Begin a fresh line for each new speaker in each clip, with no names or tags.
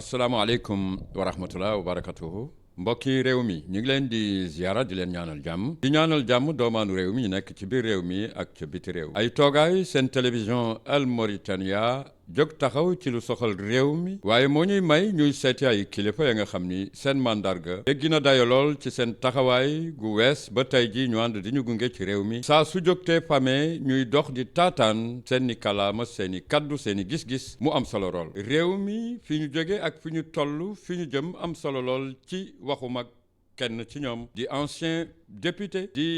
asalaamaaleykum wa rahmatulah wa barakatuhu mbokki réew mi ñu ngi leen di ziara di leen ñaanal jàmm di ñaanal jàmm doomaanu réew mi ñu nekk ci biir réew mi ak ca biti réew ay toogaay seen télévision Al Mauritania jóg taxaw ci lu soxal réew mi waaye moo ñuy may ñuy seeti ay kilifa ya nga xam ni seen mandarga dégg na dayo lool ci seen taxawaay gu wees ba tey ji ñu ànd di ñu gunge ci réew mi saa su jógtee famee ñuy dox di taataan seen i kalaama seen i kaddu seen i gis-gis mu am solo lool réew mi fi ñu jóge ak fi ñu toll fi ñu jëm am solo lool ci waxu mag kenn ci ñoom di ancien député di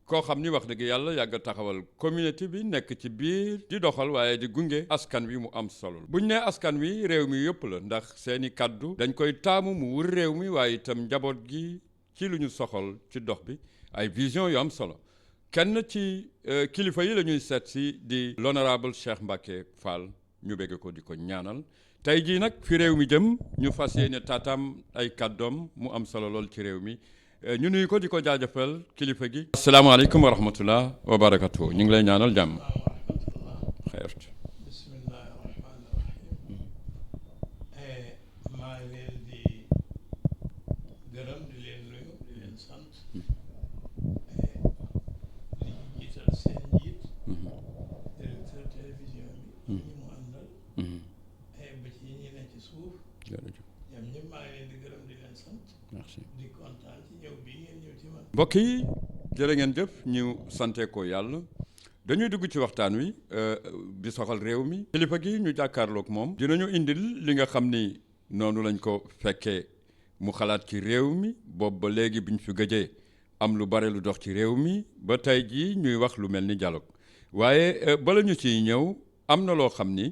koo xam ni wax dëgg yàlla yàgg a taxawal communauté bi nekk ci biir di doxal waaye di gunge askan wi mu am solo buñ nee askan wi réew mi yëpp la ndax seeni kaddu dañ koy taamu mu wër réew mi waaye itam njaboot gi ci lu ñu soxal ci dox bi ay vision yu am solo kenn ci kilifa yi la ñuy seet si di l'honorable Cheikh Mbacké Fall ñu bëgg ko di ko ñaanal tey jii nag fi réew mi jëm ñu fas yéene taataam ay kàddoom mu am solo lool ci réew mi ñu nuyu ko di ko jaajëfal kilifa gi. asalaamaaleykum wa rahmatullah wa barakatuh ñu ngi lay ñaanal jàmm. xeer.
bismillahi rahmaani rahim. maa ngi leen di gërëm di leen nuyu di leen sant. di jiital seen njiit. directeur télévision bi. ñi mu àndal. ba ci ñi ne ci suuf.
jërëjëf.
ñoom ñëpp maa ngi leen di gërëm di leen sant.
merci.
di kontaan ci ñëw bii ngeen ñëw ci man.
mbokk yi jërë ngeen jëf ñu sante ko yàlla dañuy dugg ci waxtaan wi bi soxal réew mi kilifa gi ñu jàkkaarloog moom dinañu indil li nga xam ni noonu lañ ko fekkee mu xalaat ci réew mi boobu ba léegi biñ fi gëjee am lu bare lu dox ci réew mi ba tey jii ñuy wax lu mel ni dialogue waaye bala ñu ciy ñëw am na loo xam ni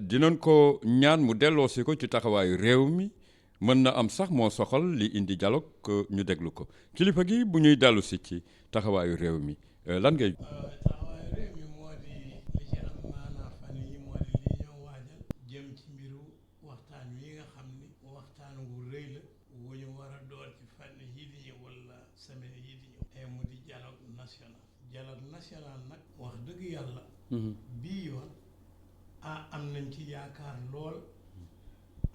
dinañ ko ñaan mu delloosi ko ci taxawaayu réew mi mën na am sax moo soxal li indi dialogue ñu déglu ko kilifa gi bu ñuy dellu si ci taxawaayu réew mi lan ngay.
taxawaayu réew mi moo di li ci am maanaa fan yi moo di li ñoo waajal jëm ci mbiru waxtaan wi nga xam ni waxtaan wu rëy la wu ñu war a door ci fan yii di ñëw wala semaine yii di ñëw et mu di dialogue national nag wax dëgg yàlla bii yoon am nañ ci yaakaar lool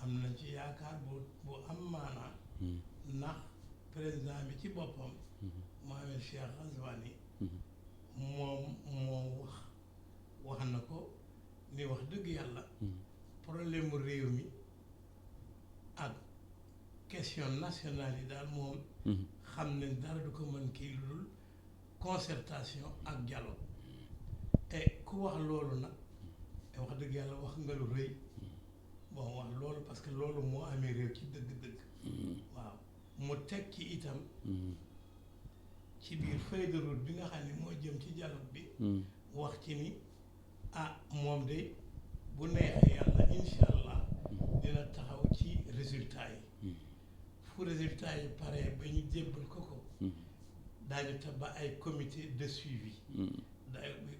am nañ ci yaakaar bu am maanaa ndax président bi ci boppam Mohamed Cheikh Ghazouani moom moo wax na ko ni wax dëgg yàlla problème mu réew mi ak question nationale yi daal moom xam ne dara du ko mën kii lu dul concertation ak dialogue et ku wax loolu nag wax dëgg yàlla wax nga lu rëy bon wax loolu parce que loolu moo amee réew ci dëgg-dëgg waaw mu teg ci itam ci biir feuille de route bi nga xam ne moo jëm ci dialogue bi wax ci ni moom de bu neexee yàlla incha allah dina taxaw ci résultat yi fu résultat yi pare ba ñu jébbal ko daañu tabax ay comité de suivi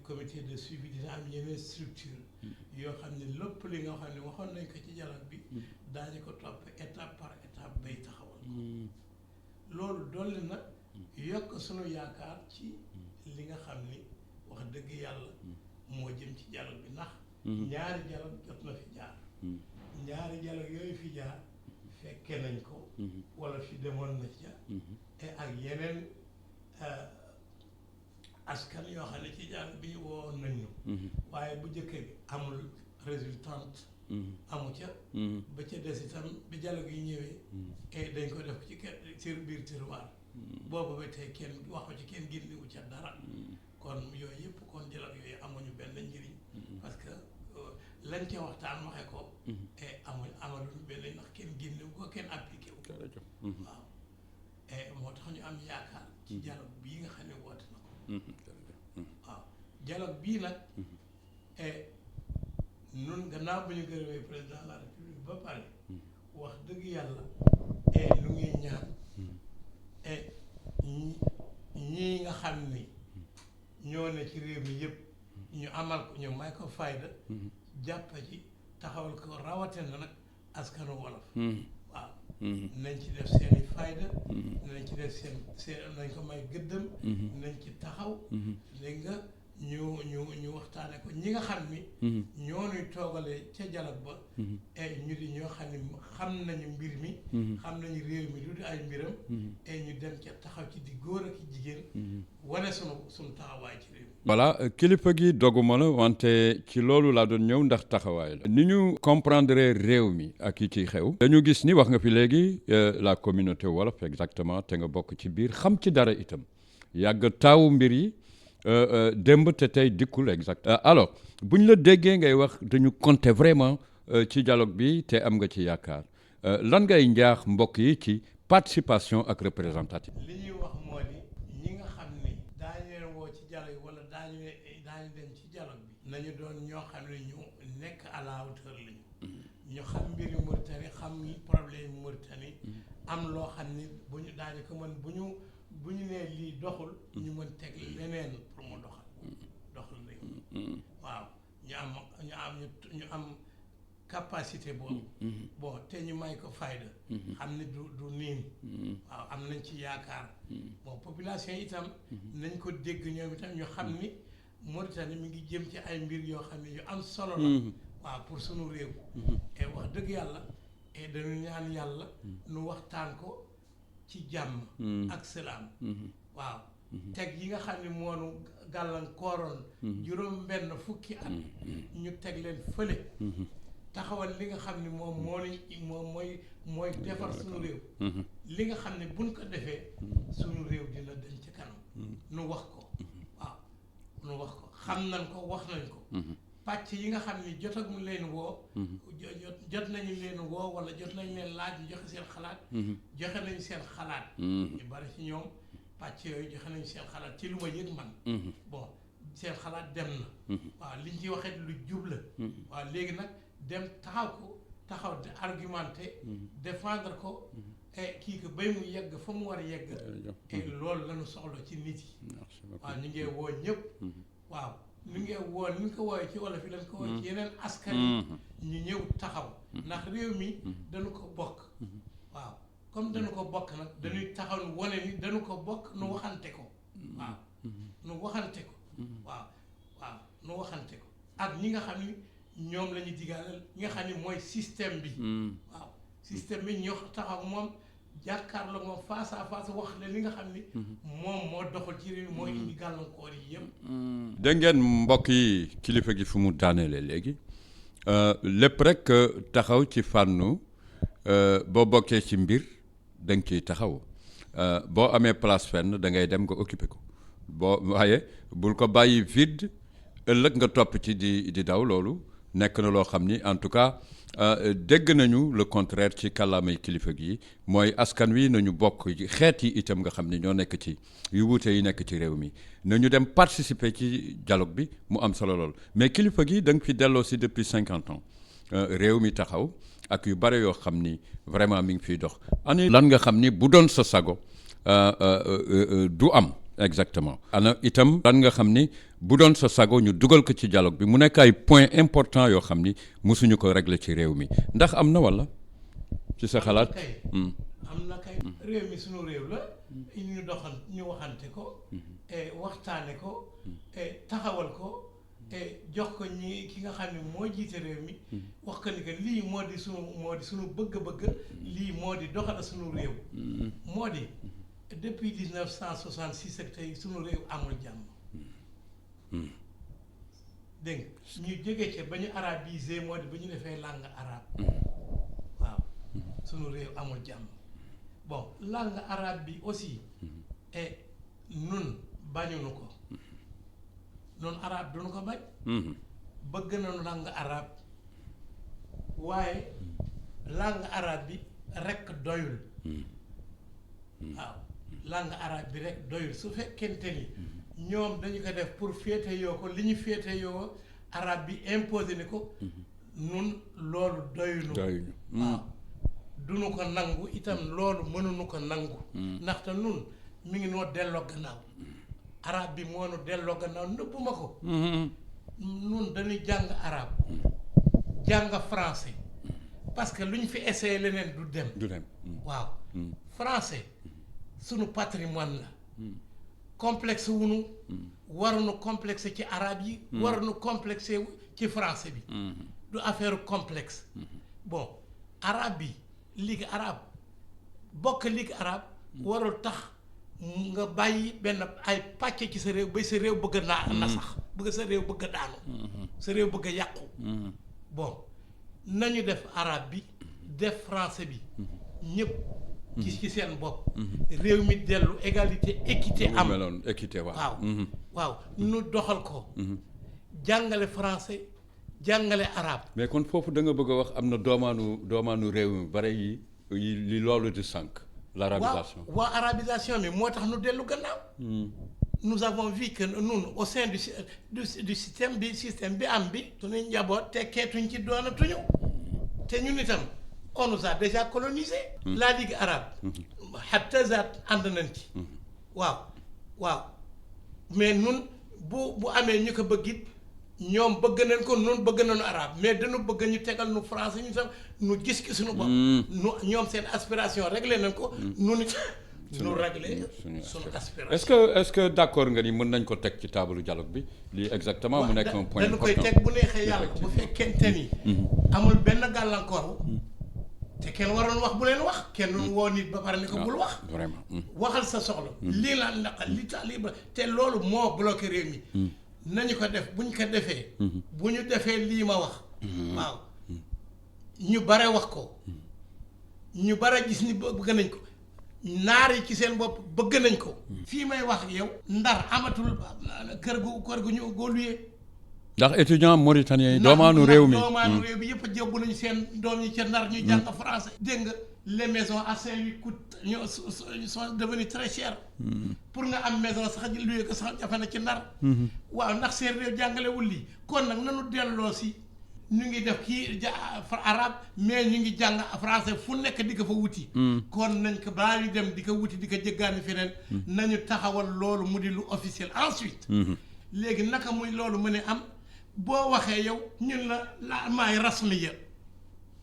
comité de suivi dina am yeneen structure yoo xam ne lépp li nga xam ne waxoon nañ ko ci dialogue bi daañu ko topp étape par étape bay taxawal ko loolu dolli nag yokk sunu yaakaar ci li nga xam ni wax dëgg yàlla moo jëm ci dialogue bi ndax ñaari dialogue jot na fi jaar ñaari dialogue yooyu fi jaar fekke nañ ko wala fi demoon na ca te ak yeneen askan yoo xam ne ci dialogue bi woon nañu waaye bu njëkk bi amul résultante amu ca ba ca des itam bi dialogue yi ñëwee et dañ ko def ci biir tiroir boobu ba tey kenn waxu ci kenn génnewu ca dara kon yooyu yëpp kon dialogue yooyu amuñu benn njëriñ parce que lañ ca waxtaan waxe ko et amaluñu benn ndax kenn génnewu ko kenn appliqué wu waaw et moo tax ñu am yaakaar ci dialogue bii nga xam ne woote na ko waaw dialogue bii nag et nun gannaaw bu ñu gërëmee président de la république ba pare wax dëgg yàlla et lu ngi ñaan et ñii nga xam ni ñoo ne ci réew mi yëpp ñu amal ko ñu may ko fayda jàpp ci taxawal ko rawatina nag askanu wolof waaw nañ ci def seeni fayda nañ ci def seen nañ ko may gëddëm nañ ci taxaw léegi nga ñu waxtaane ko ñi nga xam ni ñoo ñuy toogale ca dialogue ba et ñu di ñoo xam ni xam nañu mbir mi xam nañu réew mi lu di ay mbiram et ñu dem ca taxaw ci di góor ak jigéen wane sunu taxawaay ci réew mi.
voilà kilifa gi doguma la wante ci loolu laa doon ñëw ndax taxawaay la ni ñu comprendre réew mi ak yi ciy xew dañu gis ni wax nga fi léegi la communauté wolof exactement te nga bokk ci biir xam ci dara itam yàgg taawu mbir yi démb te tey dikkul exact alors bu ñu la déggee ngay wax dañu compter vraiment ci dialogue bi te am nga ci yaakaar lan ngay njaax mbokk yi ci participation ak représentative.
li ñuy wax moo di ñi nga xam ni daañu leen woo ci dialogue yi wala daañu dem ci dialogue bi nañu doon ñoo xam ne ñu nekk à la hauteur lañu ñu xam mbiri Mauritanie xam problème Mauritanie am loo xam ni bu ñu daañu ko mën bu ñu nee lii doxul ñu mën teg leneen pour mu doxal réew waaw ñu am capacité boobu bon te ñu may ko fayda xam ne du niin waaw am nañ ci yaakaar bon population itam nañ ko dégg ñoom itam ñu xam ni Mauritanie mi ngi jëm ci ay mbir yoo xam ne yu am solo la waaw pour sunu réew et wax dëgg yàlla et dañu ñaan yàlla nu waxtaan ko ci jàmm ak salaam waaw teg yi nga xam ne moonu gàllankooroon juróom benn fukki at ñu teg leen fële taxawal li nga xam ne moom mooy defar suñu réew li nga xam ne buñ ko defee suñu réew dina dem ci kanam nu wax ko waaw nu wax ko xam nañ ko wax nañ ko pàcc yi nga xam ni jotaguñ leen woo jot nañu leen woo wala jot nañ leen laaj ñu joxe seen xalaat joxe nañu seen xalaat ñu bari ci ñoom pàcc yooyu joxe nañu seen xalaat ci lu ma yëg man bon seen xalaat dem na waaw liñ ci waxee lu jub la waaw léegi nag dem taxaw de argumenté défendre ko et kii ko bay mu yegg fa mu war a yegg et loolu lañu soxla ci nit yi waaw ñu ngi woo ñëpp waaw ñu ngi woo ni ñu ko woowee ci wolof yi lañ ko woowee ci yeneen askan yi ñu ñëw taxaw ndax réew mi dañu ko bokk waaw comme dañu ko bokk nag dañuy taxaw wane ni dañu ko bokk nu waxante ko waaw nu waxante ko waaw nu waxante ko ak ñi nga xam ni ñoom la ñu digaalal ñi nga xam ni mooy système bi waaw système bi ñoo taxaw moom jàkkaarloo moom face à face wax la li nga xam ni moom moo doxal ci réew mooy indi gàllankoor yi yëpp
dégg ngeen mbokk yi kilifa gi fu mu daaneele léegi lépp rek taxaw ci fànnu boo bokkee ci mbir da nga ciy taxaw boo amee place fenn da ngay dem nga occuper ko waaye bul ko bàyyi vide ëllëg nga topp ci di daw loolu nekk na loo xam ni en tout cas dégg nañu le contraire ci kàllaamay kilifa gi mooy askan wi nañu bokk xeet yi itam nga xam ni ñoo nekk ci yu wuute yi nekk ci réew mi nañu dem participer ci dialogue bi mu am solo lool mais kilifa gi da nga fi delloo si depuis 50 ans réew mi taxaw ak yu bare yoo xam ni vraiment mi ngi fiy dox. ani lan nga xam ni bu doon sa sago du am. exactement ana itam lan nga xam ni bu doon sa sago ñu dugal ko ci dialogue bi mu nekk ay points importants yoo xam ni mosuñu ko régler ci réew mi ndax am na walla ci sa xalaat.
am na kay réew mi sunu réew la ñu waxante ko et waxtaane ko et taxawal ko et jox ko ki nga xam ne moo jiite réew mi wax ko ni que lii moo di sunu bëgg-bëgg lii moo di doxal sunu réew moo di depuis 1966 ak tey sunu réew amul jàmm dégg nga ñu jóge ca ba ñu arabisé moo di ba ñu defee langue arabe waaw sunu réew amul jàmm bon langue arabe bi aussi et nun bañuñu ko noonu arabe duñu ko bañ bëgg nañu langue arabe waaye langue arabe bi rekk doyul waaw langue arabe bi rek doyul su fekkente ni ñoom dañu ko def pour féeteyoo ko li ñu féeteyoo arabe bi imposé ni ko nun loolu doyunu waaw duñu ko nangu itam loolu mënuñu ko nangu ndaxte nun mi ngi noo delloo gannaaw arabe bi moo nu delloo gannaaw nëbbuma ko nun dañuy jàng arabe jàng français parce que lu ñu fi essayé leneen du dem waaw français sunu patrimoine la complexe wunu waruñu complexe ci arabe yi waruñu complexe ci français bi du affaire complexe bon arabe bi ligue arabe bokk ligue arabe warul tax nga bàyyi benn ay pàcc ci sa réew ba sa réew bëgg a na sax bëgg sa réew bëgg a daanu sa réew bëgg a yàqu bon nañu def arabe bi def français bi ñëpp ci seen bopp réew mi dellu égalité équité am
meloon équité
waaw nu doxal ko jàngale français jàngale arabe
mais kon foofu da nga bëgg a wax am na doomaanu réew mi bare yi li loolu di sànq l'arabisation
waaw arabisation bi moo tax nu dellu gannaaw nous avons vu que nous au sein du système bi am bi suñuy njaboot tekkeetuñ ci doonatuñu te ñun itam on nous a déjà colonisé la ligue arabe hatta zaat ànd nañ ci waaw mais nun bu amee ñu ko bëgg it ñoom bëgg nañ ko nun bëgg nañu arabe mais dañu bëgg ñu tegal nu français ñu tam nu gis ki suñu bopp nu ñoom seen aspiration réglé nañ ko nu nit nu réglé suñu aspiration
est-ce que d'accord nga ni mën nañ ko teg ci table dialogue bi lii exactement mu nekk un point
dañu koy teg bu neexee yàlla bu fekkente ni amul benn gàllankoor te kenn waroon wax bu leen wax kenn woo nit ba pare ni ko bul wax
vraiment
waxal sa soxla lii la naqal li tax lii te loolu moo bloqué réew mi nañu ko def buñ ko defee bu ñu defee lii ma wax waaw ñu bare wax ko ñu bare gis ni bëgg nañ ko naar yi ci seen bopp bëgg nañ ko fii may wax yow Ndar amatul kër gu ñu goo luyee
ndax étudiant mauritanien yi doomaanu réew mi
bi yëpp a jébbu nañu seen doom yi ca Ndar ñu jàng français dégg nga les maisons à Saint-Louis coûtent sont devenues très chères pour nga am maison sax luye ko sax jafe na ci Ndar waaw ndax seen réew jàngalewul lii kon nag nanu delloo si ñu ngi def kii arabe mais ñu ngi jàng français fu nekk di ko fa wuti kon nañ ko balaa ñu dem di ko wuti di ko jëggaani feneen nañu taxawal loolu mu di lu officiel ensuite léegi naka muy loolu mu ne am boo waxee yow ñun la maay rasmiya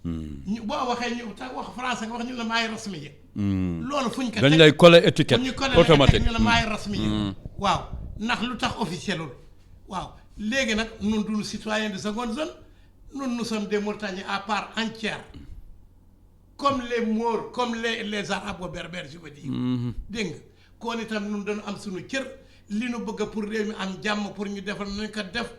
boo waxee ñu tax wax français nga wax ñun la maay rasmiya loolu fuñ ko
dañ lay coller étiquette automatique
ñu la maay rasmiya waaw ndax lu tax officielul waaw léegi nag nun duñu citoyen de seconde zone nous sommes des Mauritaniens à part entière comme les Maures comme les arabo-berbères je veux dire dégg nga kon itam nun dañu am suñu cër li nu bëgg pour réew mi am jàmm pour ñu defal nañ ko def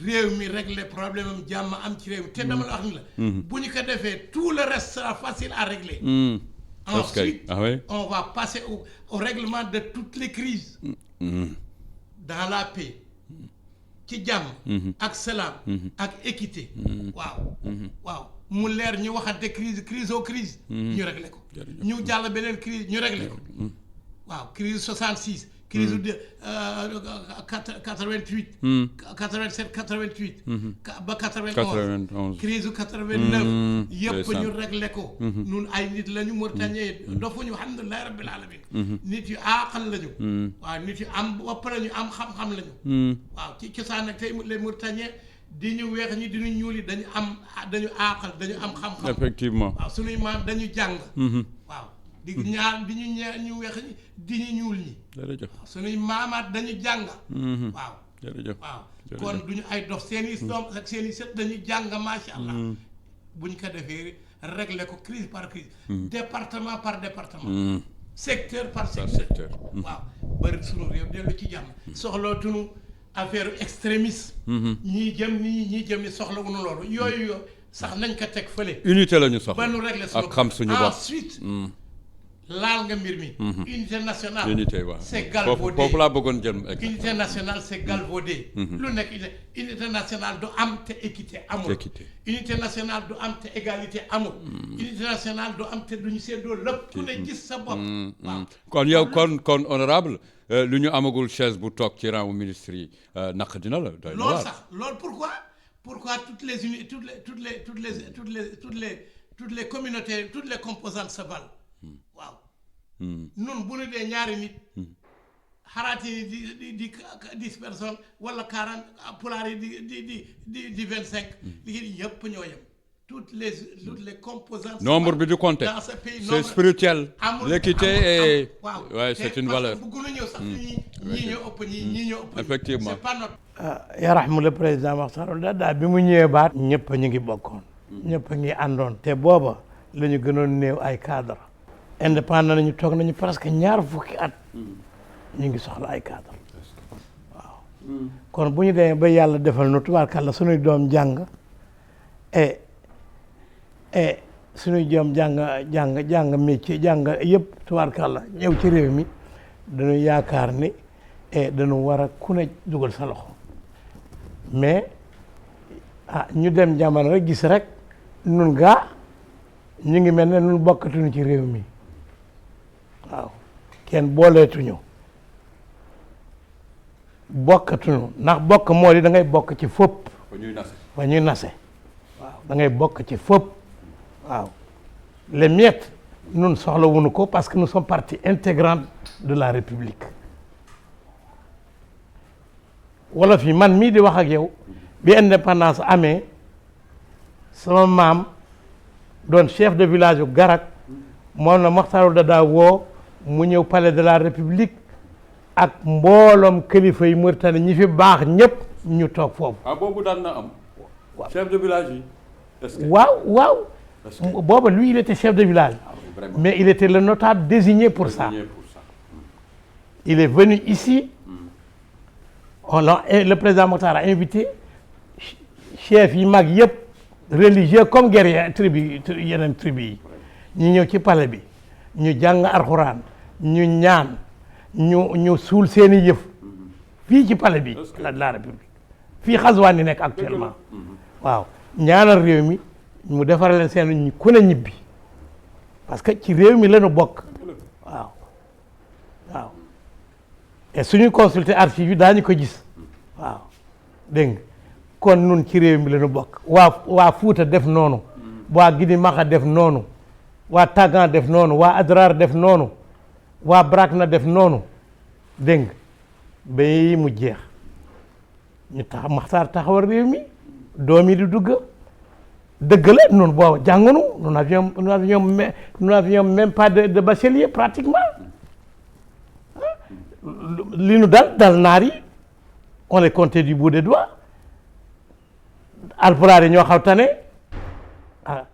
réew mi régler problème am jàmm am ci réew mi te dama la wax ni la bu ñu ko defee tout le reste sera facile à régler ensuite on va passer au règlement de toutes les crises dans la paix ci jàmm ak salaam ak équité waaw mu leer ñu waxante crise aux crises ñu régler ko ñu jàll beneen crise ñu régler ko waaw crise 66 crise de 88 87 88 ba 91 crise 89 yëpp ñu réglé ko nun ay nit lañu Mauritaniens dofuñu alhamdulillahi rabbil alamin nit yu aaqal lañu waaw nit yu am bopp lañu am xam-xam lañu waaw ci cosaan nag tey les Mauritaniens di ñu weex ñi di ñu ñuul yi dañu aaqal dañu am xam-xam
effectivement
waaw suñuy maam dañu jàng waaw di ñu weex ñi di ñu ñuul ñi suñuy maamaat dañu jàng waaw kon duñu ay dox seen i doom ak seen i sët dañu jàng macha allah buñ ko defee régler ko crise par crise département par département secteur par secteur waaw bari suñu réew dellu ci jàmm soxlootuñu affaire extrémiste ñii jëm ni soxla wuñu loolu yooyu sax nañ ko teg fële
unité la ñu soxla
ba nu régler
ak xam suñu bopp
ensuite laal nga mbir mi unité nationale
waaw
c'est galvaudé
foofu laa bëggoon jël
unité nationale c'est galvaudé lu nekk unité nationale du am te équité amul unité nationale du am te égalité amul unité nationale du am te duñu seddoo lépp ku ne gis sa bopp waaw
kon yow kon honorable lu ñu amagul chaise bu toog ci rang ministre yi naq dina la doy
loolu sax loolu pourquoi toutes les communautés toutes les composantes se valent waaw nun bu ñu dee ñaari nit xaraat yi di 10 personnes wala 40 pulaar yi di 25 liggéey yëpp ñoo yem toutes les composantes.
nombre bi du compter
dans ce pays
c'est spirituel. L'équité est
waaw
ouais, c'est une valeur.
bu gën a ñëw sax ñii ñoo ëpp ñii ñoo ëpp.
Effectivement.
c'est pas notre.
yaraxmu le président Makhtar Dada bi mu ñëwee baat ñëpp ñu ngi bokkoon ñëpp a ngi àndoon te booba la ñu gënoon néew ay cadre indépendant nañu toog nañu presque ñaar fukki at ñu ngi soxla ay cadre waaw kon bu ñu demee ba yàlla defal nu tubaarkàlla suñuy doom jàng suñuy doom jàng métier jàng yëpp tubaarkàlla ñëw ci réew mi dañu yaakaar ni dañu war a ku ne dugal sa loxo mais ñu dem jamono rek gis rek nun gaa ñu ngi mel ne nun bokkatuñu ci réew mi waaw kenn booleetuñu bokkatuñu ndax bokk moo di da ngay bokk ci fépp fa ñuy nase waaw da ngay bokk ci fépp waaw les miettes nun soxla wuñu ko parce que nous sommes partie intégrante de la République wolof yi man mii di wax ak yow bi indépendance amee sama maam doon chef de village yu Garak moom la Makhtar Dada woo mu ñëw palais de la République ak mbooloom kilifa yi Mauritanie ñi fi baax ñëpp ñu toog foofu.
boobu daan na am. chef de village yi.
waaw. booba lui il était chef de village. Mais il était le notable désigné pour ça. Il est venu ici. Le président Makhtar a invité chef yi mag yëpp religieux comme guerrier yeneen tribu yi ñu ñëw ci palais bi ñu jàng alxuraan ñu ñaan ñu suul seeni yëf fii ci palais bi la République fii Xazwaan ni nekk actuellement waaw ñaanal réew mi mu defaral leen seen ñu ku ne ñibbi parce que ci réew mi lañu bokk waaw et suñu consulter archives yi daañu ko gis waaw dégg nga kon nun ci réew mi lañu bokk waa Fuuta def noonu waa Gidi Maxa def noonu waa Tagan def noonu waa Adrar def noonu waa Brakna def noonu dégg nga ba mu jeex ñu tax Makhtar taxawal réew mi doom yi di dugg dëgg la noonu booba jàngunu nous n'avions même pas de bachelier pratiquement li nu dal naar yi on les comptait du bout des doigts alpulaar yi ñoo xaw tane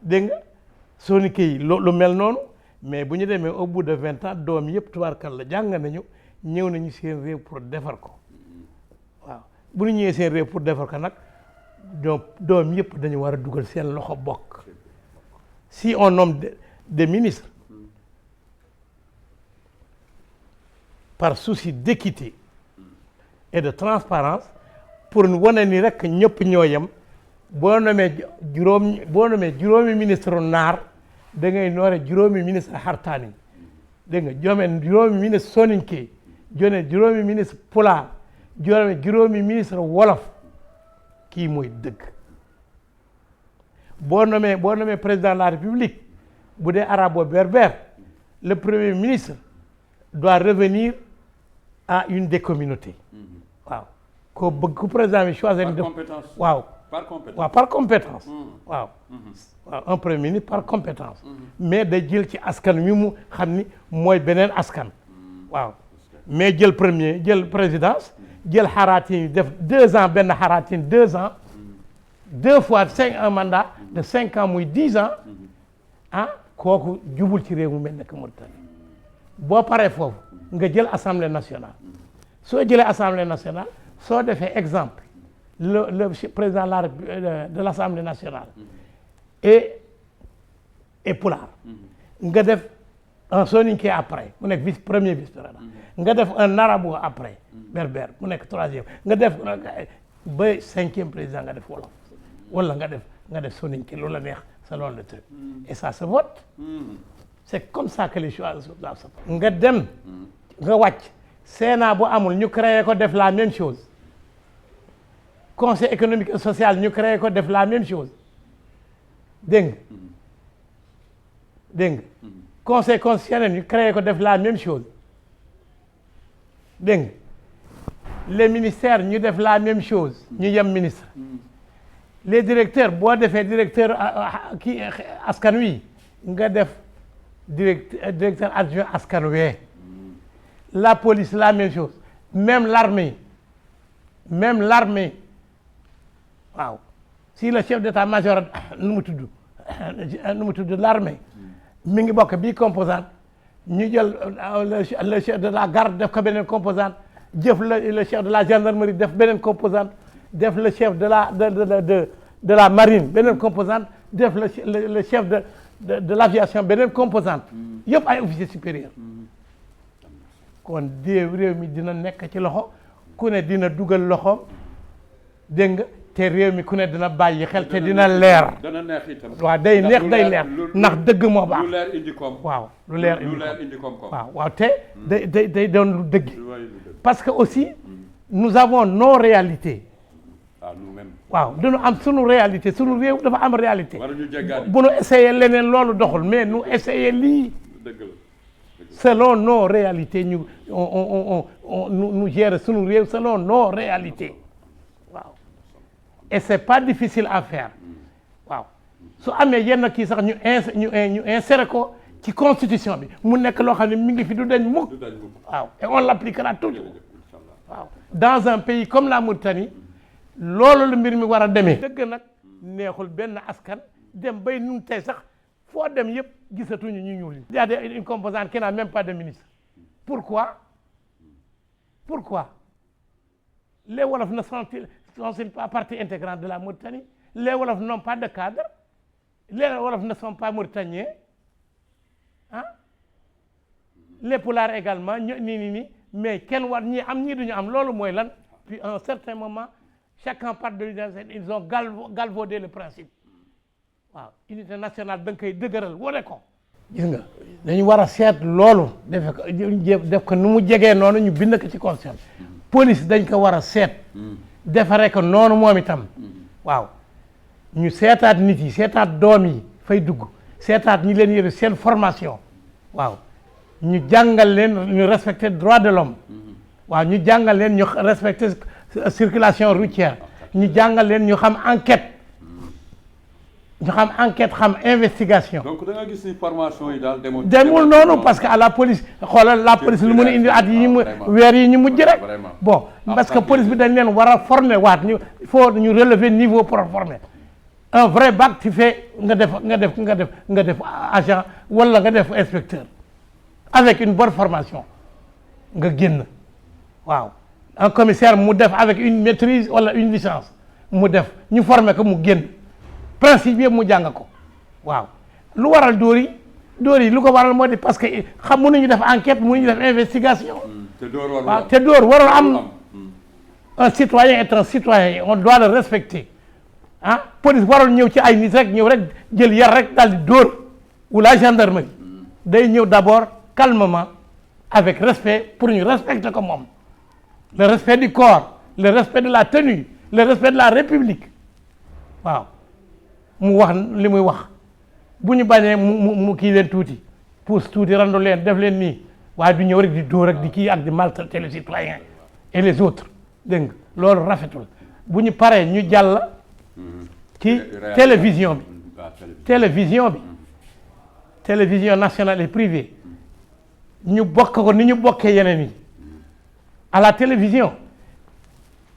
dégg nga soninké yi lu mel noonu mais bu ñu demee au bout de 20 ans doom yëpp tubaarkal la jàng nañu ñëw nañu seen réew pour defar ko waaw bu ñu ñëwee seen réew pour defar ko nag doom yëpp dañu war a dugal seen loxo bokk si on nomme des ministres par souci d'équité et de transparence pour wane ni rek ñëpp ñoo yem boo nomee juróomi ministre naar da ngay noore juróomi ministre xartaani dégg nga joomee juróomi ministre soninké jone juróomi ministre pulaar juróomi ministre wolof kii mooy dëgg boo nommee président de la République bu dee arabo-berbère le premier ministre doit revenir à une des communautés waaw ko bëgg ku président bi choisir def waaw par compétence waaw un premier ministre par compétence mais day jël ci askan wi mu xam ni mooy beneen askan waaw mais jël présidence jël xaraatin def 2 ans benn xaraatin 2 ans 2 fois un mandat de 5 ans muy 10 ans kooku jubul ci réew mu mel ne que Mauritanie boo paree foofu nga jël assemblée nationale soo jëlee assemblée nationale soo defee exemple le président de l'assemblée nationale et pulaar nga def un soninké après mu nekk premier vice-président nga def un arabo après berbère mu nekk 3e nga def ba 5e président nga def wolof wala nga def soninké lu la neex selon le truc et ça se vote c'est comme ça que les choix doivent se faire nga dem nga wàcc Sénat bu amul ñu créé ko def la même chose conseil économique et social ñu créé ko def la même chose dégg nga conseil constitutionnel ñu créé ko def la même chose dégg nga les ministères ñu def la même chose ñu yem ministre les directeurs boo defee directeur kii askan wi nga def directeur adjoint askan wee la police la même chose même l'armée waaw si le chef d'état-major nu mu tudd l'armée mi ngi bokk bii composante ñu jël le chef de la garde def ko beneen composante jëf le chef de la gendarmerie def beneen composante def le chef de la marine beneen composante def le chef de l'aviation beneen composante yëpp ay officiers supérieurs kon réew mi dina nekk ci loxo ku ne dina dugal loxoom dégg nga te réew mi ku ne dina bàyyi xel te dina leer.
dana neex itam.
waaw day neex day leer ndax dëgg moo baax.
lu leer indi koom.
waaw lu leer
indi koom.
waaw te day doon lu dëgg. parce que aussi nous avons nos réalités.
nous-mêmes.
waaw dañu am sunu réalité sunu réew dafa am réalité.
waruñu jéggaani.
bu nu essayé leneen loolu doxul mais nu essayé lii.
dëgg la.
selon nos réalités ñu nous gérer sunu réew selon nos réalités waaw et c'est pas difficile à faire waaw su amee yenn kii sax ñu insérer ko ci constitution bi mu nekk loo xam ne mi ngi fi du dañ mukk waaw et on l'appliquera toujours waaw dans un pays comme la Mauritanie loolu la mbir mi war a demee. dëgg nag neexul benn askan dem bay nun tey sax foo dem yëpp gisatuñu ñu ñuul. il y a une composante qui n'a même pas de ministre. Pourquoi les Wolofs ne sont-ils pas partie intégrante de la Mauritanie? Les Wolofs n'ont pas de cadre. Les Wolofs ne sont pas mauritaniens. Hein? Les Pulaars également mais kenn war ñii am ñii duñu am loolu mooy lan. Puis à un certain moment chacun part de l'idée, ils ont galvaudé le principe. waaw unité nationale da nga koy dëgëral wane ko. gis nga dañu war a seet loolu def ko nu mu jegee noonu ñu bind ko ci constitution police dañ ko war a seet defaree ko noonu moom itam waaw ñu seetaat nit yi seetaat doom yi fay dugg seetaat ñi leen yëre seen formation waaw ñu jàngal leen ñu respecter droit de l'homme waaw ñu jàngal leen ñu respecter circulation routière ñu jàngal leen ñu xam enquête ñu xam enquête xam investigation.
donc da nga gis ni formation yi daal
demul noonu parce que à la police xoolal la police lu mën a indi at yi ñu weer yi ñu mujj rek bon parce que police bi dañ leen war a former waat ñu il faut ñu relever niveau pour former un vrai bac tu fais nga def agent wala nga def inspecteur avec une bonne formation nga génn waaw un commissaire mu def avec une maîtrise wala une licence mu def ñu former ko mu génn. principe yëpp mu jàng ko waaw lu waral dóor yi lu ko waral moo di parce que xam mënuñu def enquête mënuñu def investigation. te dóor warul am un citoyen est un citoyen on doit le respecter ah police warul ñëw ci ay nit rek ñëw rek jël yar rek daal di dóor ou la gendarmerie day ñëw d'abord calmement avec respect pour ñu respecter ko moom le respect du corps le respect de la tenue le respect de la république waaw. mu wax li muy wax bu ñu bañee mu kii leen tuuti pousse tuuti randu leen def leen nii waaye du ñëw rek di dóor rek di kii ak di maltraiter les citoyens et les autres dégg nga loolu rafetul bu ñu paree ñu jàll ci télévision bi télévision nationale et privée ñu bokk ko ni ñu bokkee yeneen yi à la télévision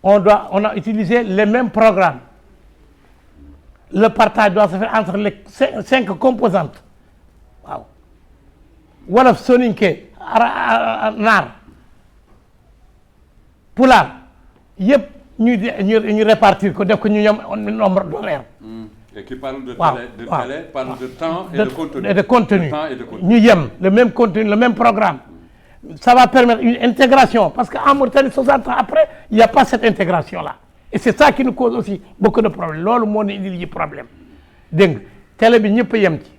on a utilisé les mêmes programmes. Le partage doit se faire entre les 5 composantes waaw wolof soninke naar pulaar yëpp ñu répartir ko def ko ñu ñoom nombre d'horaire.
Et qui parle de
télé,
parle de temps et de contenu.
Et de contenu. ñu yem le même contenu le même programme. Ça va permettre une intégration parce qu'en Mauritanie 60 ans après il n'y a pas cette intégration là. Et c'est ça qui nous cause aussi beaucoup de problèmes loolu moo ñu indil yi problème dégg nga télé bi ñëpp a yem ci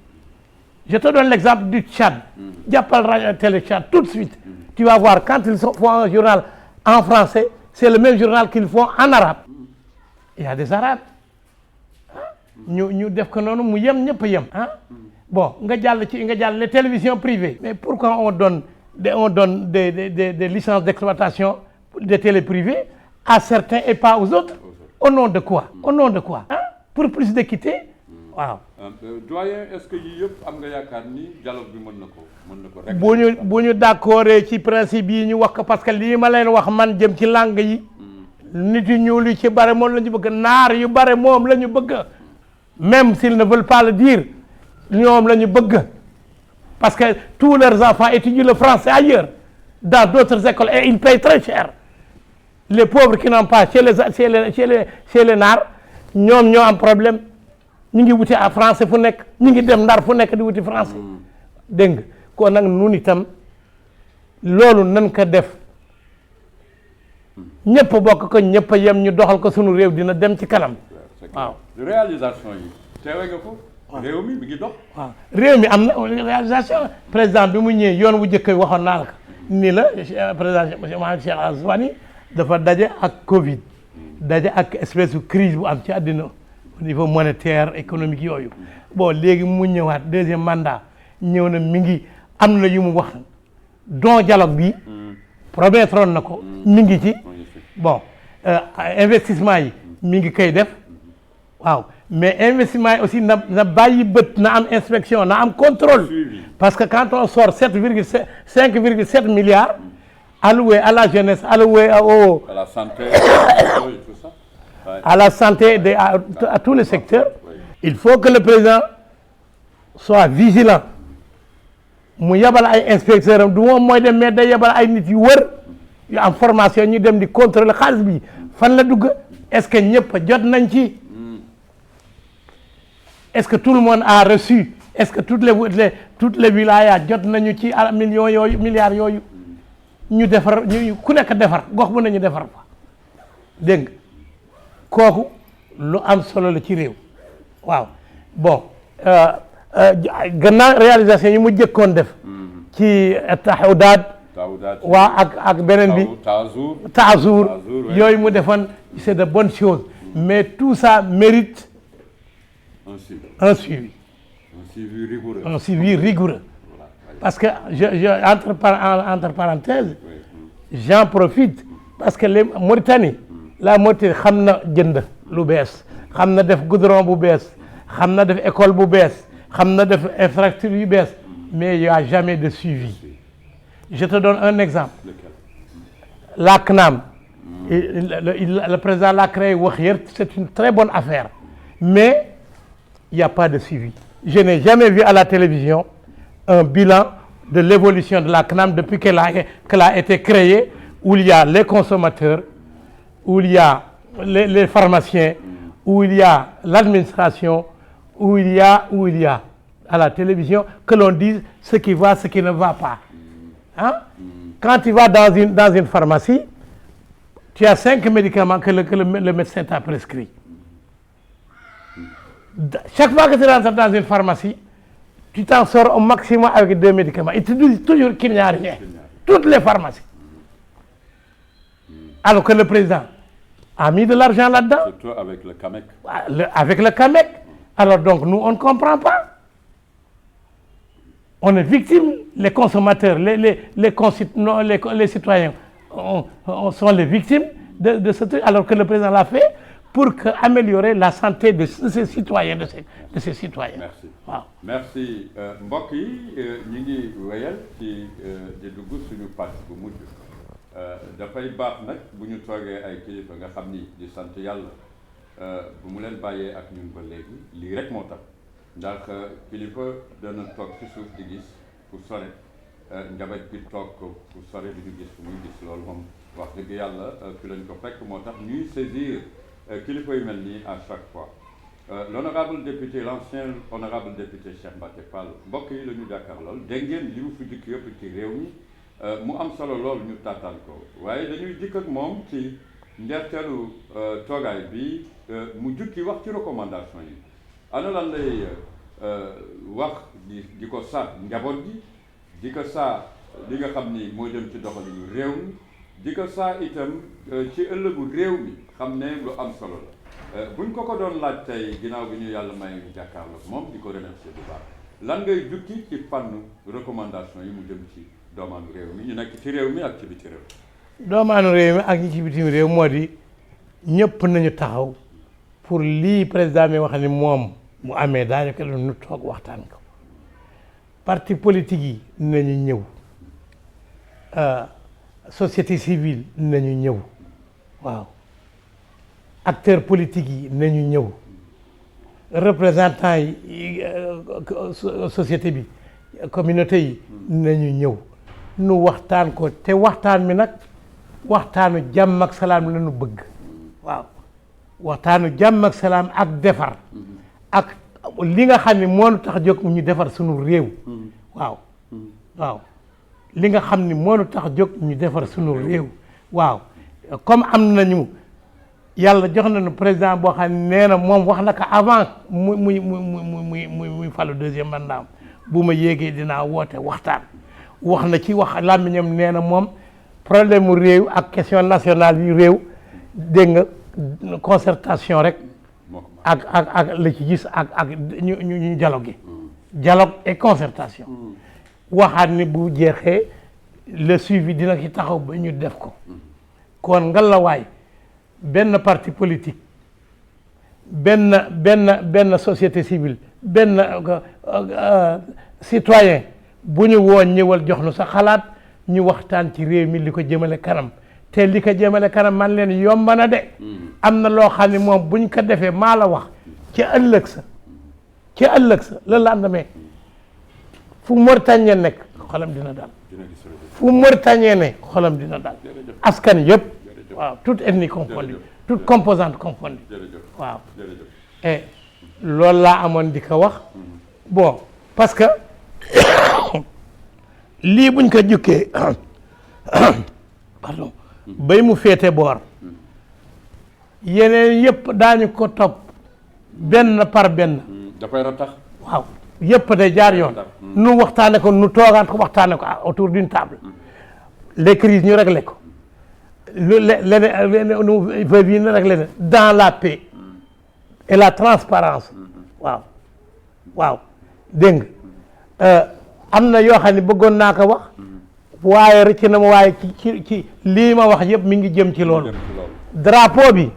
je te donne l'exemple du Tchad jàppal rajo télé Tchad tout de suite tu vas voir quand ils font un journal en français c'est le même journal qu'ils font en arabe il y a des arabes ñu def ko noonu mu yem ñëpp a yem bon nga jàll les télévisions privées mais pourquoi on donne des licences d'exploitation des télé privées à certains et pas aux autres. Au nom de quoi? pour plus d'équité waaw.
doyen est-ce que yii yëpp am nga yaakaar ni dialogue bi mën na ko régler.
bu ñu d'accord ci principe yi ñu wax ko parce que lii ma leen wax man jëm ci langue yi. nit yu ñuul yu ci bare moom la ñu bëgg naar yu bare moom la ñu bëgg même s'ils ne veulent pas le dire ñoom la ñu bëgg parce que tous leurs enfants étudient le français ailleurs dans d'autres écoles et ils payent très cher les pauvres qui n'ont pas chez les naar ñoom ñoo am problème ñu ngi wuti à français fu nekk ñu ngi dem ndar fu nekk di wuti français dégg nga kon nag nun itam loolu nan ko def ñëpp bokk ko ñëpp yem ñu doxal ko sunu réew dina dem ci kanam waaw.
réalisation yi teewe nga ko. réew mi ngi dox.
waaw réew mi am na réalisation président bi mu ñëwee yoon wu njëkk waxoon naa la ko ni la président Mouhamed Cheikh Ousmane dafa daje ak Covid daje ak espèce de crise bu am ci àddina au niveau monétaire économique yooyu bon léegi mu ñëwaat deuxième mandat ñëw na mi ngi am na yu mu wax don dialogue bi promettre na ko mi ngi ci bon investissement yi mi ngi koy def waaw mais investissement yi aussi na bàyyi bët na am inspection na am contrôle parce que quand on sort 5,7 milliards alloués à la jeunesse alloués à
la santé tout ça.
À la santé à tous les secteurs il faut que le président soit vigilant mu yabal ay inspecteurs am du moom mooy dem mais day yabal ay nit yu wër yu am formation ñu dem di contrôler xaalis bi fan la dugg est-ce que ñëpp jot nañ ci est-ce que tout le monde a reçu est-ce que toutes les wilayas jot nañu ci millions yooyu milliards yooyu ñu defar ñu ku nekk defar gox bu nañu defar fa dégg nga kooku lu am solo la ci réew waaw bon gannaaw réalisation yi mu jëkkoon def ci taxawdaat waaw ak beneen bi Taazour yooyu mu defoon c'est de bonnes choses mais tout ça mérite un suivi rigoureux parce que entre parenthèses j'en profite parce que les Mauritanie la Mauritanie xam na jënd lu bees xam na def goudron bu bees xam na def école bu bees xam na def infrastructure yu bees mais il y a jamais de suivi je te donne un exemple la CNAM le président l'a créé wax yër c'est une très bonne affaire mais il n'y a pas de suivi je n'ai jamais vu à la télévision un bilan de l'évolution de la CNAM depuis qu'elle a été créée où il y a les consommateurs où il y a les pharmaciens où il y a l'administration où il y a à la télévision que l'on dise ce qui va ce qui ne va pas hein? Quand tu vas dans une pharmacie tu as 5 médicaments que le médecin t'a prescrit chaque fois que tu rentres dans une pharmacie tu t'en sors au maximum avec 2 médicaments ils te disent toujours qu'il n'y a rien toutes les pharmacies alors que le président a mis de l'argent là-dedans.
Surtout avec le CAMEC.
Avec le CAMEC. Alors donc nous on ne comprend pas. On est victime, les consommateurs, les citoyens sont les victimes de ce truc alors que le président l'a fait pour améliorer la santé de ses citoyens, de ses citoyens.
Merci.
Waaw.
Merci mbokk yi ñu ngi wéyal ci di dugg suñu pàcc bu mujj. dafay baax nag bu ñu toogee ay kilifa nga xam ni di sant yàlla bu mu leen bàyyee ak ñun ba léegi lii rek moo tax ndax kilifa dana toog ci suuf di gis fu sore njaboot bi toog fu sore di ñu gis fu muy gis loolu moom wax dëgg yàlla fi lañ ko fekk moo tax ñuy saisir kilifa yu mel nii à chaque fois l'honorable député l'ancien honorable député Cheikh Mbacké Fall mbokk yi la ñu jàkkaarlool dégg ngeen li mu fi dikk yëpp ci réew mi mu am solo loolu ñu taataan ko waaye dañuy dikk ak moom ci ndeerteelu toogaay bi mu jukki wax ci recommandation yi ana lan lay wax di ko saa njaboot gi di ko saa li nga xam ni moo jëm ci doxalinu réew mi di ko saa itam ci ëllëgu réew mi xam ne lu am solo la buñ ko doon laaj tey ginnaaw bi ñu yàlla may jàkkaarloo moom di ko remercier bu baax lan ngay jukki ci fànn recommandation yi mu jëm ci doomaanu réew mi ñu nekk ci réew mi ak ci biti réew.
doomaanu réew mi ak ñi ci bitim réew moo di ñëpp nañu taxaw pour lii président mi wax ni moom mu amee daañu ko nu toog waxtaan ko parti politique yi nañu ñëw société civile nañu ñëw waaw acteurs politiques yi nañu ñëw représentants yi société bi communauté yi nañu ñëw nu waxtaan ko te waxtaan mi nag waxtaanu jàmm ak salaam la ñu bëgg waaw waxtaanu jàmm ak salaam ak defar ak li nga xam ne moo nu tax jóg ñu defar sunu réew waaw waaw li nga xam ni moo nu tax jóg ñu defar sunu réew waaw comme am nañu yàlla jox nañu président boo xam ne nee na moom wax na ko avant muy falu deuxième mandat bu ma yéegee dinaa woote waxtaan wax na ci wax làmmiñam nee na moom problème mu réew ak question nationale yu réew dégg nga concertation rek ak la ci gis ak ñu dialogue dialogue et concertation waxaat ni bu jeexee le suivi dina ci taxaw ba ñu def ko kon ngalawaay benn parti politique benn société civile benn citoyen bu ñu woon ñëwal jox nu sa xalaat ñu waxtaan ci réew mi li ko jëmale kanam te li ko jëmale kanam man leen yomb na de am na loo xam ne moom buñ ko defee maa la wax ci ëllëg sa le lendemain fu Mauritanie nekk xolam dina dal fu Mauritanie ne xolam dina dal askan yëpp waaw toute ethnie confondue toute composante confondue waaw et loolu laa amoon di ko wax bon parce que lii buñ ko jukkee pardon bay mu féete boor yeneen yëpp daañu ko topp benn par benn
dafay ratax
waaw yëpp day jaar yoon nu waxtaane ko nu toogaat ko waxtaane ko autour d'une table les crises ñu réglé ko leneen nu veuve yi ñu réglé ne dans la paix et la transparence waaw dégg nga am na yoo xam ne bëggoon naa ko wax waaye rëcc na ma waaye ci lii ma wax yëpp mi ngi jëm ci loolu drapeau bi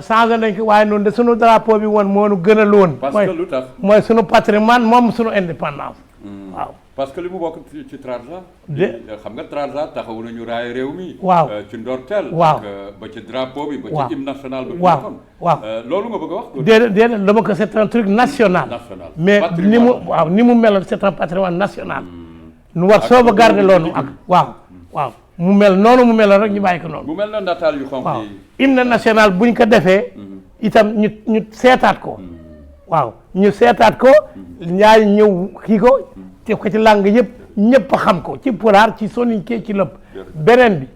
changé nañ ko waaye noonu de sunu drapeau bi woon moo nu gënal woon
parce que lu tax
mooy sunu patrimoine moom sunu indépendance waaw
parce que li mu bokk ci Trarza xam nga Trarza taxaw nañu raay réew mi
waaw
ci ndorteel
waaw
ba ci drapeau bi ba ci hymne national bi
waaw
loolu nga bëgg a wax
déedéet dama ko c'est un truc national mais ni mu meloon c'est un patrimoine national nu war sauvegarder loolu ak waaw mu mel noonu mu meloon rek ñu bàyyi ko noonu
mu mel na nataal yu xonq yi
hymne national buñ ko defee itam ñu seetaat ko waaw ñu seetaat ko ñaari ñëw kii ko te ko ci langue yëpp ñëpp xam ko ci pulaar ci soninké ci lépp beneen bi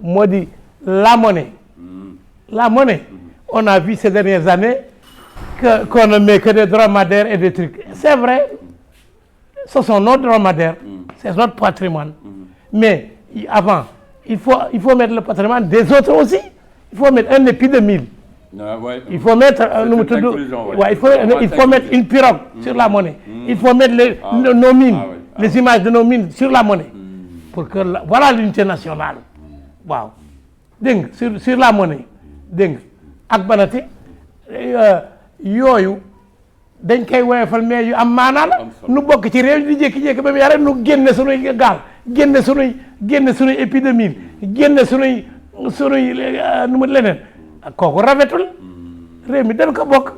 moo di la monnaie on a vu ces dernières années qu'on ne met que des dromadaires et des trucs c'est vrai ce sont nos dromadaires c'est notre patrimoine mais avant il faut mettre le patrimoine des autres aussi il faut mettre un épi de mil il faut mettre il faut mettre une pirogue sur la monnaie il faut mettre nos mines les images de nos mines sur la monnaie pour que voilà l'unité nationale waaw dégg nga sur la monnaie dégg nga ak banati yooyu dañ koy woyofal mais yu am maanaa la nu bokk ci réew di jékki-jékki ba mu yàlla nu génne sunuy gaal génne sunuy épidémie génne sunuy nu mu leneen kooku rafetul réew mi dañ ko bokk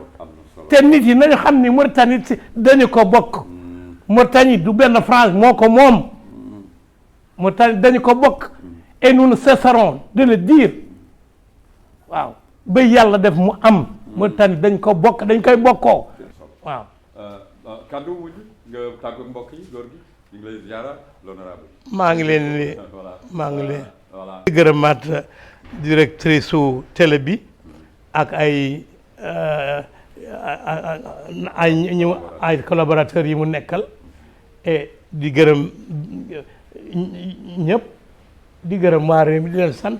te nit yi nañu xam ni Mauritanie dañu ko bokk Mauritanie du benn France moo ko moom Mauritanie dañu ko bokk et nous ne cesserons de le dire waaw ba yàlla def mu am Mauritanie dañ ko bokk dañ koy bokkoo waaw
kaddu mujj nga tàggu mbokk yi góor gi ñu ngi lay ziara l'honorable
maa ngi leen gërëmaat directrice su télé bi ak ay collaborateurs yi mu nekkal et di gërëm ñëpp di gërëm waa réew mi di leen sant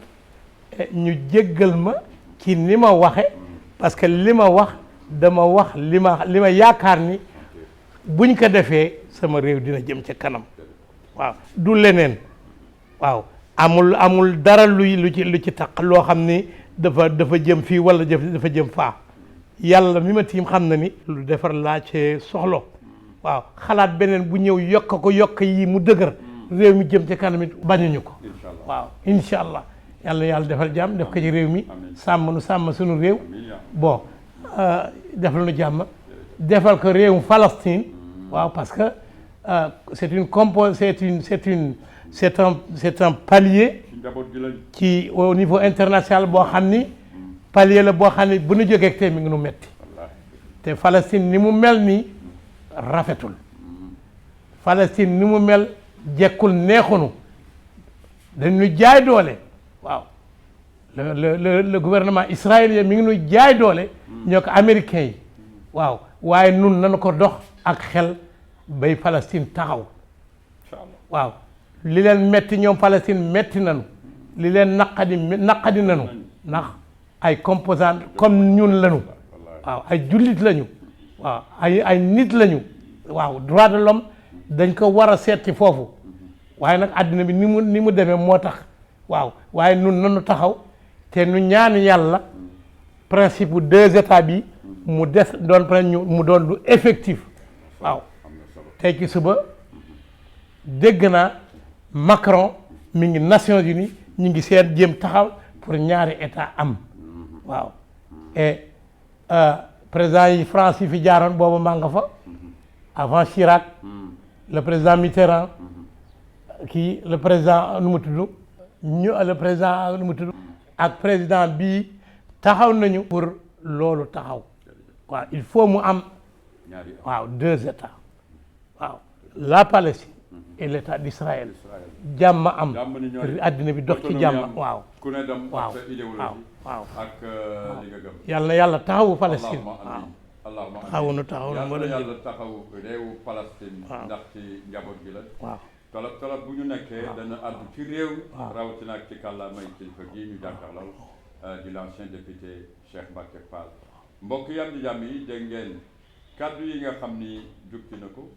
ñu jéggal ma ci ni ma waxe parce que li ma wax dama wax li ma yaakaar ni buñ ko defee sama réew dina jëm ca kanam waaw du leneen waaw amul dara lu ci taq loo xam ni dafa jëm fii wala dafa jëm faa yàlla mi ma tiim xam na ni lu defar laa cee soxlo waaw xalaat beneen bu ñëw yokk yi mu dëgër réew mi jëm ci kanam it bañuñu ko waaw incha allah yàlla defal jàmm def ko ci réew mi sàmm nu sàmm suñu réew bon defal nu jàmm defal ko réewum Palestine waaw parce que c'est un palier ci au niveau international boo xam ni palier la boo xam ni bu nu jógee tey mi ngi nu metti te Palestine ni mu mel nii rafetul Palestine ni mu mel jekkul neexunu dañu jaay doole waaw le gouvernement israélien mi ngi nu jaay doole ñoo ko américains yi waaw waaye nun nañu ko dox ak xel bay Palestine taxaw waaw li leen metti ñoom Palestine metti nañu li leen naqadi nañu ndax ay composants comme ñun lañu waaw ay jullit lañu waaw ay nit lañu waaw droit de l'homme dañ ko war a seeti foofu waaye nag àddina bi ni mu demee moo tax waaw waaye nun nanu taxaw te nu ñaan yàlla principe bu 2 états bi mu des mu doon lu effectif waaw tey ci suba dégg naa Macron mi ngi Nations Unies ñu ngi seen jéem taxaw pour ñaari état am waaw et président yi France yi fi jaaroon booba maa nga fa avant Chirac le président Mitterrand le président nu mu tudd ak président bii taxaw nañu pour loolu taxaw waaw il faut mu am waaw 2 états waaw la Palestine et l'état d'Israël jàmm am àddina bi dox ci jàmm waaw
ku ne dem
waaw
ak idéologie
waaw
ak li nga gëm
yàlla taxawu Palestine
allahumma
taxawu na
yàlla taxawu réewu Palestine ndax ci njaboot gi la
waaw
tolop bu ñu nekkee dana àddu ci réew rawatina ak ci kàllaamay kilifa gi ñu jàkkaarloo di l'ancien député Cheikh Mbacké Fall mbokk yi am di jàmm yi dégg ngeen kàddu yi nga xam ni jukki na ko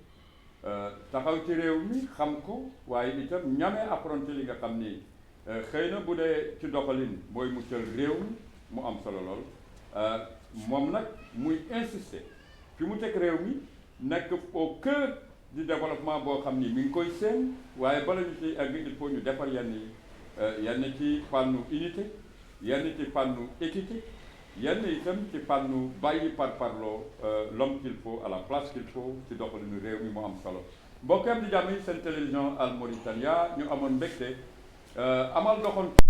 taxaw ci réew mi xam ko waaye itam ñamee affronté li nga xam ni xëy na bu dee ci doxalin mooy muccal réew mi mu am solo lool moom nag muy insister fi mu teg réew mi nekk au cœur du développement boo xam ni mi ngi koy seen waaye bala ñu ci egg il faut ñu defar yenn ci fànnu unité yenn ci fànnu équité yenn itam ci fànnu bàyyi parloo l'homme qu'il faut à la place qu'il faut ci doxalinu réew mi mu am solo mbokk am di jàmm yi seen télévision Al Mauritania ñu amoon mbégte amal doxantu